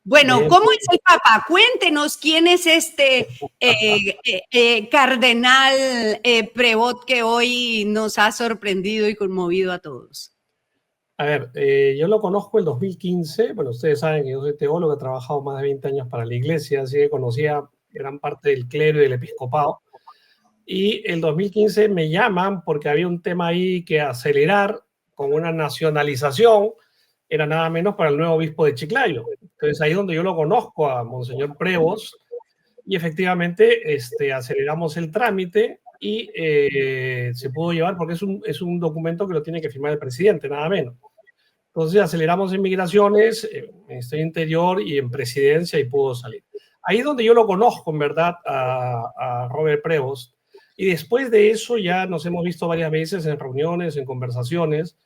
Bueno, Bien. ¿cómo es el Papa? Cuéntenos quién es este cardenal Prevot que hoy nos ha sorprendido y conmovido a todos. A ver, yo lo conozco el 2015. Bueno, ustedes saben que yo soy teólogo, he trabajado más de 20 años para la iglesia, así que conocía gran parte del clero y del episcopado. Y el 2015 me llaman porque había un tema ahí que acelerar con una nacionalización, era nada menos para el nuevo obispo de Chiclayo. Entonces ahí es donde yo lo conozco a Monseñor Prevost y efectivamente aceleramos el trámite y se pudo llevar porque es un documento que lo tiene que firmar el presidente, nada menos. Entonces aceleramos en migraciones, Ministerio Interior y en presidencia y pudo salir. Ahí es donde yo lo conozco, en verdad, a Robert Prevost. Y después de eso ya nos hemos visto varias veces en reuniones, en conversaciones.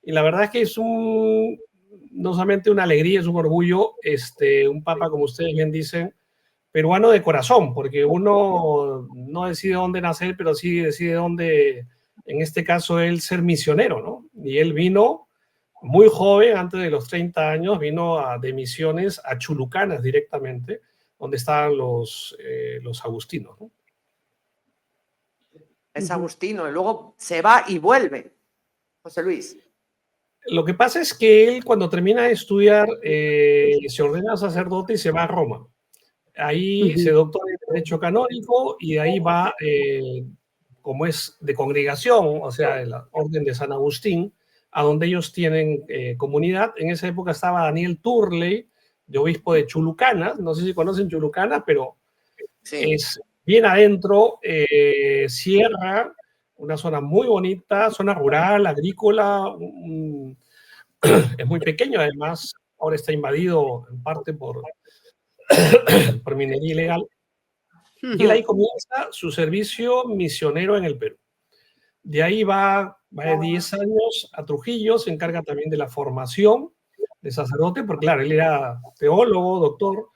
Y la verdad es que es no solamente una alegría, es un orgullo, un papa, como ustedes bien dicen, peruano de corazón, porque uno no decide dónde nacer, pero sí decide dónde, en este caso, él ser misionero, ¿no? Y él vino muy joven, antes de los 30 años, vino de misiones a Chulucanas directamente, donde estaban los agustinos, ¿no? Es agustino, y luego se va y vuelve, José Luis. Lo que pasa es que él, cuando termina de estudiar, se ordena sacerdote y se va a Roma. Ahí se doctora en Derecho Canónico y de ahí va, como es de congregación, o sea, de la Orden de San Agustín, a donde ellos tienen comunidad. En esa época estaba Daniel Turley, de obispo de Chulucanas. No sé si conocen Chulucanas, pero sí, es bien adentro, sierra, una zona muy bonita, zona rural, agrícola. Es muy pequeño, además. Ahora está invadido en parte por minería ilegal. Y él ahí comienza su servicio misionero en el Perú. De ahí va de 10 años a Trujillo, se encarga también de la formación de sacerdote, porque claro, él era teólogo, doctor,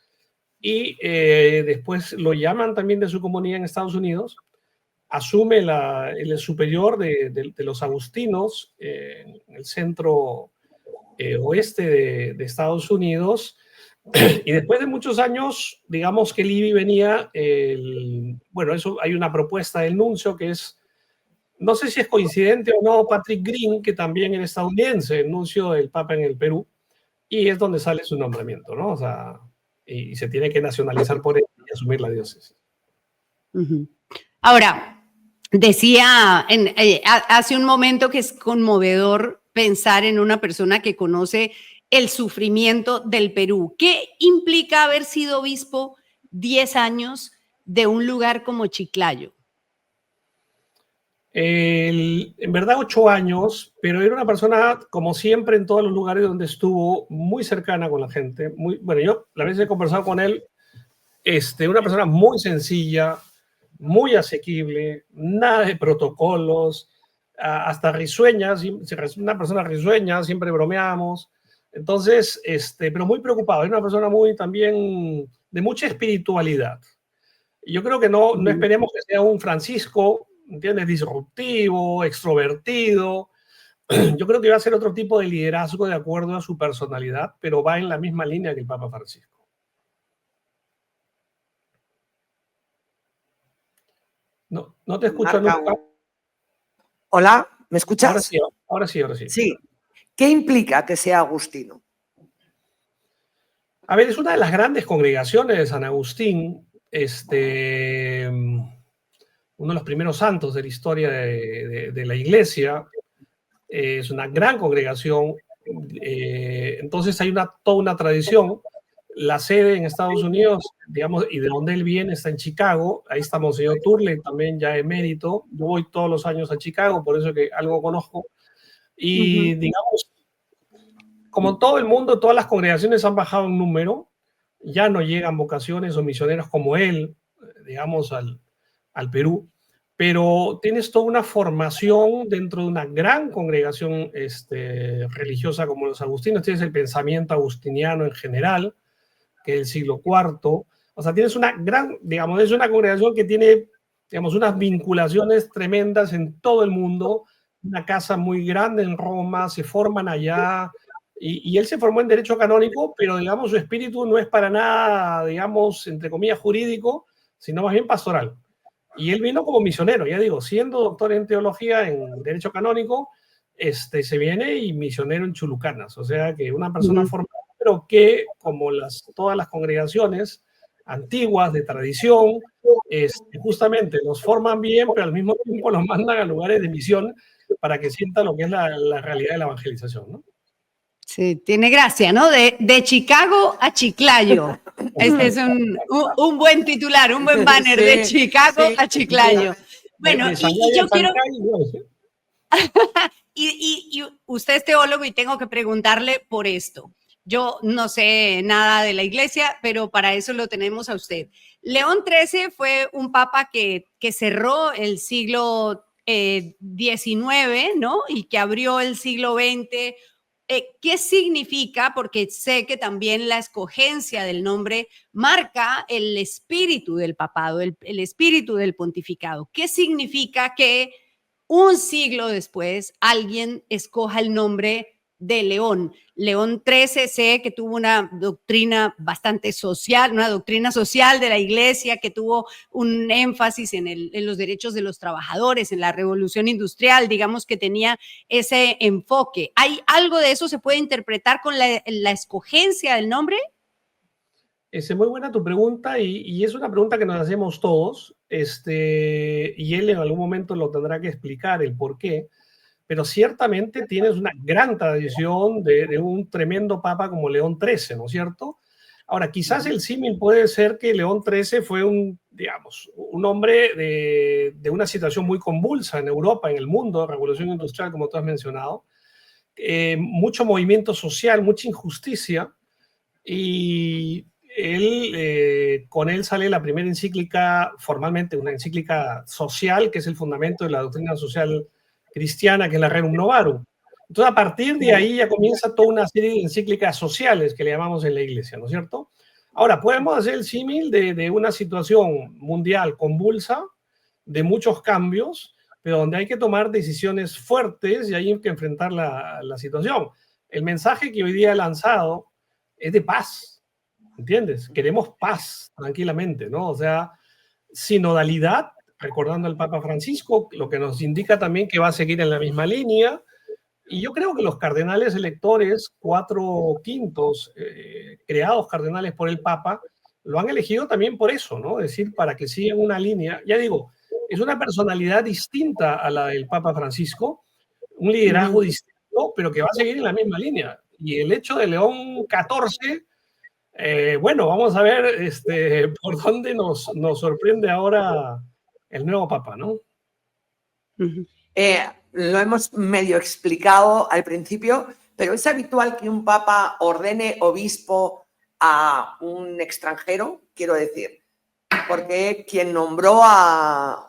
y después lo llaman también de su comunidad en Estados Unidos, asume el superior de los agustinos en el centro oeste de Estados Unidos. Y después de muchos años, digamos que el IBI venía, bueno, eso hay una propuesta del nuncio que es, no sé si es coincidente o no, Patrick Green, que también era estadounidense, el nuncio del Papa en el Perú, y es donde sale su nombramiento, ¿no? O sea, y se tiene que nacionalizar por él y asumir la diócesis. Ahora, decía hace un momento que es conmovedor pensar en una persona que conoce el sufrimiento del Perú. ¿Qué implica haber sido obispo 10 años de un lugar como Chiclayo? En verdad 8 años, pero era una persona, como siempre en todos los lugares donde estuvo, muy cercana con la gente. Bueno, yo la vez he conversado con él, una persona muy sencilla, muy asequible, nada de protocolos, hasta risueña, una persona risueña, siempre bromeamos. Entonces, pero muy preocupado, es una persona muy también de mucha espiritualidad. Y yo creo que no esperemos que sea un Francisco, ¿entiendes? Disruptivo, extrovertido. Yo creo que va a ser otro tipo de liderazgo de acuerdo a su personalidad, pero va en la misma línea que el Papa Francisco. No te escucho nunca. Hola, ¿me escuchas? Ahora sí. Sí. ¿Qué implica que sea agustino? A ver, es una de las grandes congregaciones de San Agustín, uno de los primeros santos de la historia de la iglesia. Es una gran congregación, entonces hay toda una tradición. La sede en Estados Unidos, digamos, y de donde él viene está en Chicago. Ahí está Monseñor Turley, también ya emérito. Yo voy todos los años a Chicago, por eso que algo conozco. Y digamos, como todo el mundo, todas las congregaciones han bajado en número, ya no llegan vocaciones o misioneros como él, digamos, al Perú, pero tienes toda una formación dentro de una gran congregación religiosa como los agustinos. Tienes el pensamiento agustiniano en general, que es el siglo IV. O sea, tienes una gran, digamos, es una congregación que tiene, digamos, unas vinculaciones tremendas en todo el mundo, una casa muy grande en Roma, se forman allá, Y él se formó en Derecho Canónico, pero, digamos, su espíritu no es para nada, digamos, entre comillas, jurídico, sino más bien pastoral. Y él vino como misionero, ya digo, siendo doctor en teología, en Derecho Canónico, se viene y misionero en Chulucanas. O sea, que una persona formada, pero que, como todas las congregaciones antiguas de tradición, justamente los forman bien, pero al mismo tiempo los mandan a lugares de misión para que sientan lo que es la realidad de la evangelización, ¿no? Sí, tiene gracia, ¿no? De Chicago a Chiclayo. Este es un buen titular, un buen banner, Sí, de Chicago sí. a Chiclayo. Bueno, De y Shanghái yo a quiero, Chancay, igual, ¿sí? y usted es teólogo y tengo que preguntarle por esto. Yo no sé nada de la iglesia, pero para eso lo tenemos a usted. León XIII fue un papa que cerró el siglo XIX, ¿no? Y que abrió el siglo XX. ¿Qué significa? Porque sé que también la escogencia del nombre marca el espíritu del papado, el espíritu del pontificado. ¿Qué significa que un siglo después alguien escoja el nombre de León? León XIII sé que tuvo una doctrina bastante social, una doctrina social de la iglesia que tuvo un énfasis en los derechos de los trabajadores, en la revolución industrial, digamos que tenía ese enfoque. ¿Hay algo de eso se puede interpretar con la escogencia del nombre? Es muy buena tu pregunta y es una pregunta que nos hacemos todos, y él en algún momento lo tendrá que explicar el por qué, pero ciertamente tienes una gran tradición de un tremendo papa como León XIII, ¿no es cierto? Ahora, quizás el símil puede ser que León XIII fue digamos, un hombre de una situación muy convulsa en Europa, en el mundo, revolución industrial, como tú has mencionado, mucho movimiento social, mucha injusticia, y con él sale la primera encíclica, formalmente una encíclica social, que es el fundamento de la doctrina social cristiana, que es la Rerum Novarum. Entonces, a partir de ahí ya comienza toda una serie de encíclicas sociales que le llamamos en la iglesia, ¿no es cierto? Ahora, podemos hacer el símil de una situación mundial convulsa, de muchos cambios, pero donde hay que tomar decisiones fuertes y hay que enfrentar la situación. El mensaje que hoy día he lanzado es de paz, ¿entiendes? Queremos paz tranquilamente, ¿no? O sea, sinodalidad, recordando al Papa Francisco, lo que nos indica también que va a seguir en la misma línea. Y yo creo que los cardenales electores, 4/5, creados cardenales por el Papa, lo han elegido también por eso, ¿no? Es decir, para que sigan una línea. Ya digo, es una personalidad distinta a la del Papa Francisco, un liderazgo distinto, pero que va a seguir en la misma línea. Y el hecho de León XIV, bueno, vamos a ver por dónde nos sorprende ahora el nuevo Papa, ¿no? Lo hemos medio explicado al principio, pero ¿es habitual que un papa ordene obispo a un extranjero? Quiero decir, porque quien nombró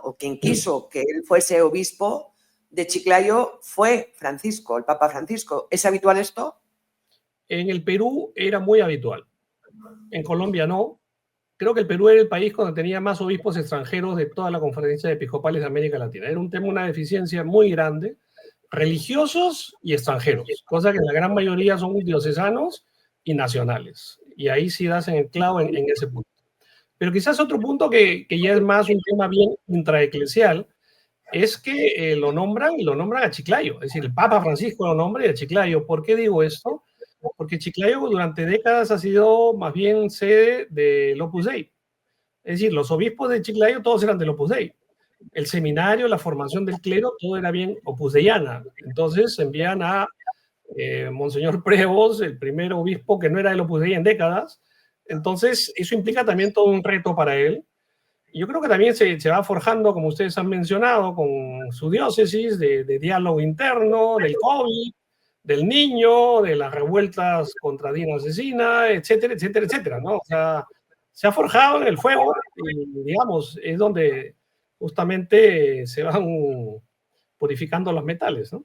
o quien quiso que él fuese obispo de Chiclayo fue Francisco, el Papa Francisco. ¿Es habitual esto? En el Perú era muy habitual. En Colombia no. Creo que el Perú era el país donde tenía más obispos extranjeros de toda la conferencia de episcopales de América Latina. Era un tema, una deficiencia muy grande, religiosos y extranjeros, cosa que la gran mayoría son diocesanos y nacionales. Y ahí sí das en el clavo en ese punto. Pero quizás otro punto que ya es más un tema bien intraeclesial, es que lo nombran a Chiclayo. Es decir, el Papa Francisco lo nombra y a Chiclayo. ¿Por qué digo esto? Porque Chiclayo durante décadas ha sido más bien sede del Opus Dei. Es decir, los obispos de Chiclayo todos eran del Opus Dei. El seminario, la formación del clero, todo era bien opus deiana. Entonces envían a Monseñor Prevost, el primer obispo que no era del Opus Dei en décadas. Entonces eso implica también todo un reto para él. Yo creo que también se va forjando, como ustedes han mencionado, con su diócesis de diálogo interno, del COVID, del niño, de las revueltas contra Dina Asesina, etcétera, etcétera, etcétera, ¿no? O sea, se ha forjado en el fuego y, digamos, es donde justamente se van purificando los metales, ¿no?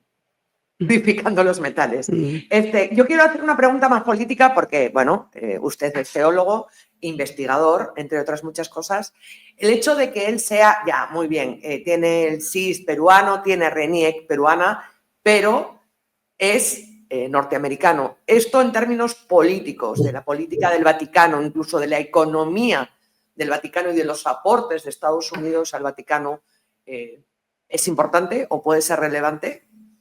Purificando los metales. Yo quiero hacer una pregunta más política porque, bueno, usted es teólogo, investigador, entre otras muchas cosas. El hecho de que él sea, ya, muy bien, tiene el SIS peruano, tiene RENIEC peruana, pero es norteamericano. Esto en términos políticos, de la política del Vaticano, incluso de la economía del Vaticano y de los aportes de Estados Unidos al Vaticano, es importante o puede ser relevante.